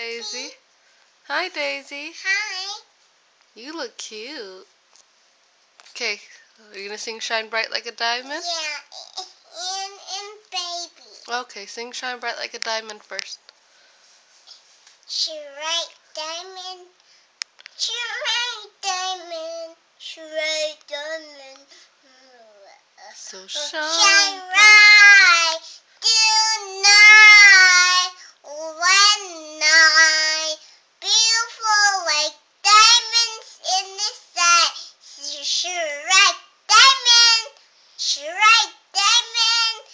Daisy. Hi, Daisy. Hi. You look cute. Okay, are you gonna sing Shine Bright Like a Diamond? Yeah, and baby. Okay, sing Shine Bright Like a Diamond first. Shine diamond. Shine diamond. Shine diamond. So Shine bright tonight. One night. Beautiful like diamonds in the sky. Shine diamond. Shine diamond.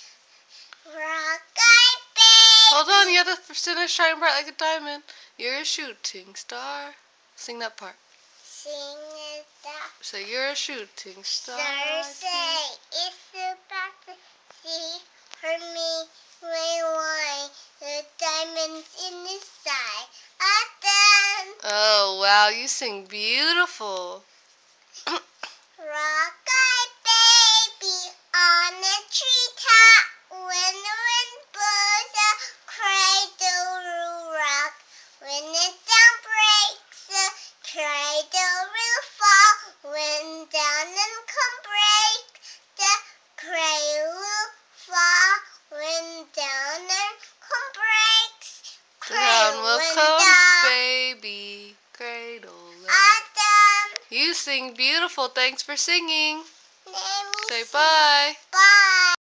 Rock baby. Hold on, you have to finish Shine Bright Like a Diamond. You're a shooting star. Sing that part. Sing it up. So you're a shooting star. Thursday, it's about to see for me why the diamonds in the sky are done. Oh, wow, you sing beautiful. Rock baby on the treetop. When the wind blows, the cradle will rock. When the dawn breaks, the cradle will fall. When down and come break, the cradle will fall. When down and come breaks, Down will when come, down baby, cradle. are done. You sing beautiful. Thanks for singing. Let me Say see. bye. Bye.